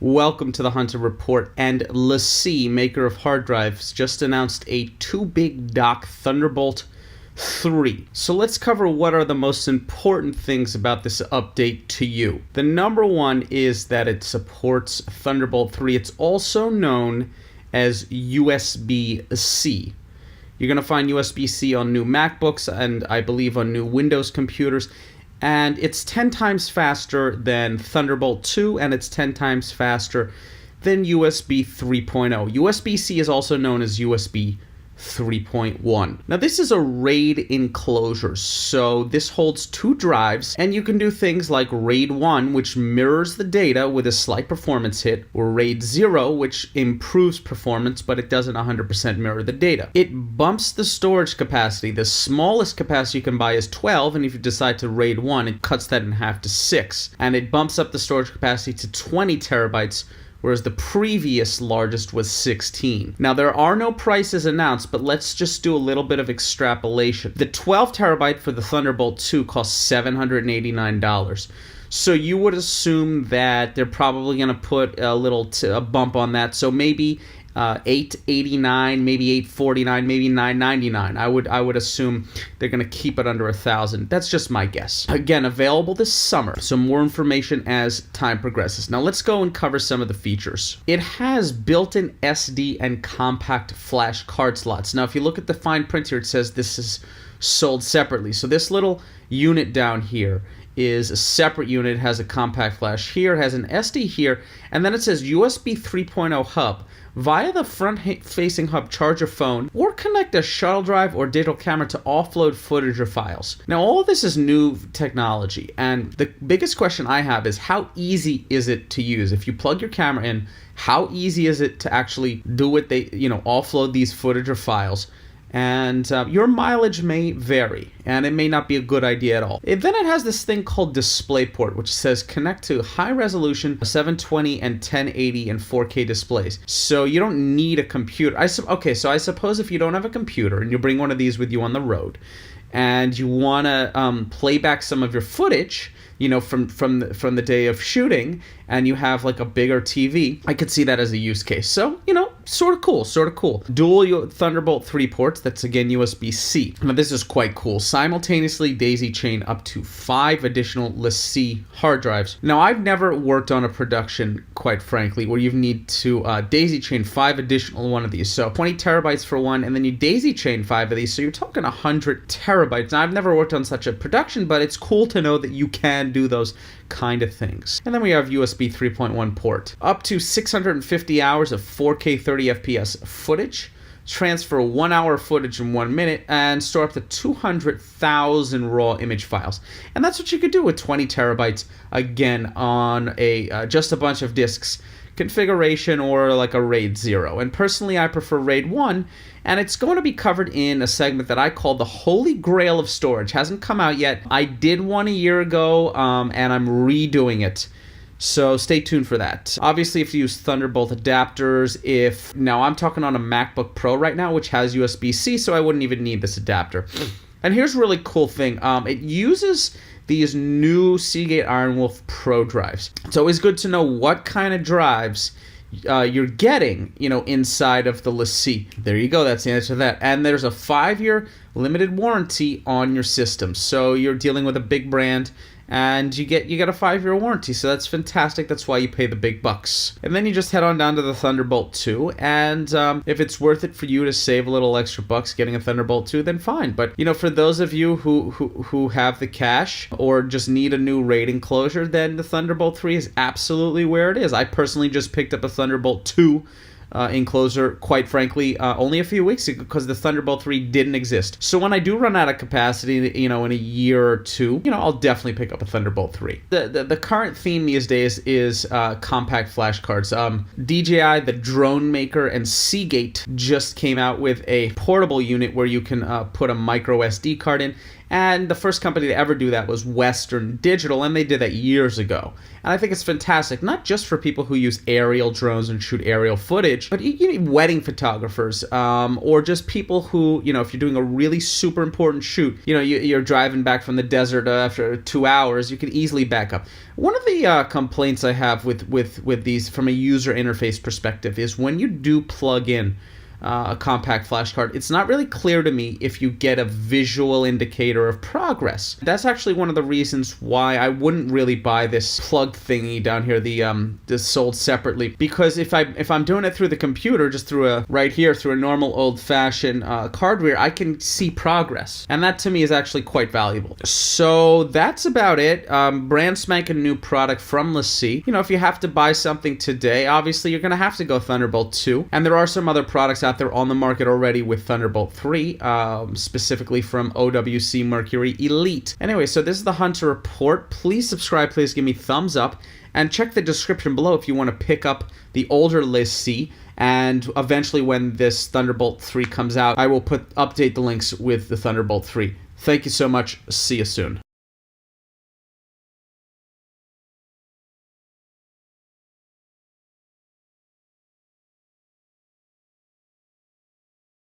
Welcome to the Hunter Report. And Lacie, maker of hard drives, just announced a 2 big dock Thunderbolt 3. So let's cover what are the most important things about this update to you. The number one is that it supports Thunderbolt 3. It's also known as USB-C. You're going to find USB-C on new MacBooks and I believe on new Windows computers. And it's 10 times faster than Thunderbolt 2, and it's 10 times faster than USB 3.0. USB-C is also known as USB 3.1. Now this is a RAID enclosure, so this holds 2 drives, and you can do things like RAID 1, which mirrors the data with a slight performance hit, or RAID 0, which improves performance, but it doesn't 100% mirror the data. It bumps the storage capacity. The smallest capacity you can buy is 12, and if you decide to RAID 1, it cuts that in half to 6. And it bumps up the storage capacity to 20 terabytes, whereas the previous largest was 16. Now, there are no prices announced, but let's just do a little bit of extrapolation. The 12 terabyte for the Thunderbolt 2 costs $789. So you would assume that they're probably going to put a bump on that. So maybe $889, maybe $849, maybe $999. I would assume they're going to keep it under 1,000. That's just my guess. Again, available this summer. So more information as time progresses. Now let's go and cover some of the features. It has built-in SD and compact flash card slots. Now if you look at the fine print here, it says this is sold separately. So this little unit down here is a separate unit. It has a compact flash here, it has an SD here, and then it says USB 3.0 hub. Via the front-facing hub, charge your phone or connect a shuttle drive or digital camera to offload footage or files. Now, all of this is new technology, and the biggest question I have is how easy is it to use? If you plug your camera in, how easy is it to actually do what they, offload these footage or files? And your mileage may vary, and it may not be a good idea at all. Then it has this thing called DisplayPort, which says connect to high-resolution 720 and 1080 and 4K displays. So you don't need a computer. So I suppose if you don't have a computer and you bring one of these with you on the road, and you want to play back some of your footage, from the day of shooting, and you have like a bigger TV, I could see that as a use case. So, sort of cool. Dual Thunderbolt 3 ports, that's again USB-C. Now this is quite cool. Simultaneously daisy chain up to 5 additional Lacie hard drives. Now I've never worked on a production, quite frankly, where you need to daisy chain 5 additional one of these. So 20 terabytes for one, and then you daisy chain 5 of these, so you're talking 100 terabytes. Now I've never worked on such a production, but it's cool to know that you can do those kind of things. And then we have USB 3.1 port. Up to 650 hours of 4K 30 FPS footage. Transfer 1 hour footage in 1 minute, and store up to 200,000 raw image files. And that's what you could do with 20 terabytes, again, on just a bunch of disks configuration or like a RAID 0. And personally, I prefer RAID 1, and it's going to be covered in a segment that I call the Holy Grail of storage. Hasn't come out yet. I did one a year ago, and I'm redoing it. So stay tuned for that. Obviously, if you use Thunderbolt adapters, now I'm talking on a MacBook Pro right now, which has USB-C, so I wouldn't even need this adapter. And here's a really cool thing. It uses these new Seagate Ironwolf Pro drives. It's always good to know what kind of drives you're getting, inside of the Lacie. There you go. That's the answer to that. And there's a 5-year limited warranty on your system. So you're dealing with a big brand, and you get a 5-year warranty, so that's fantastic. That's why you pay the big bucks. And then you just head on down to the Thunderbolt 2, and if it's worth it for you to save a little extra bucks getting a Thunderbolt 2, then fine. But for those of you who have the cash or just need a new RAID enclosure, then the Thunderbolt 3 is absolutely where it is. I personally just picked up a Thunderbolt 2 enclosure, quite frankly, only a few weeks ago, because the Thunderbolt 3 didn't exist. So when I do run out of capacity, in a year or two, I'll definitely pick up a Thunderbolt 3. The current theme these days is compact flash cards. DJI, the drone maker, and Seagate just came out with a portable unit where you can put a micro SD card in, And the first company to ever do that was Western Digital, and they did that years ago. And I think it's fantastic, not just for people who use aerial drones and shoot aerial footage, but you need wedding photographers, or just people who, if you're doing a really super important shoot, you're driving back from the desert after 2 hours, you can easily back up. One of the complaints I have with these from a user interface perspective is when you do plug in a compact flash card, it's not really clear to me if you get a visual indicator of progress. That's actually one of the reasons why I wouldn't really buy this plug thingy down here, this sold separately, because if I'm doing it through the computer, just through a normal old-fashioned card reader, I can see progress, and that to me is actually quite valuable. So that's about it. Brand spanking new product from Lacie. If you have to buy something today, obviously you're going to have to go Thunderbolt 2, and there are some other products out there on the market already with Thunderbolt 3, specifically from OWC Mercury Elite. Anyway, so this is the Hunter Report. Please subscribe, please give me thumbs up, and check the description below if you want to pick up the older Lacie, and eventually when this Thunderbolt 3 comes out, I will update the links with the Thunderbolt 3. Thank you so much. See you soon.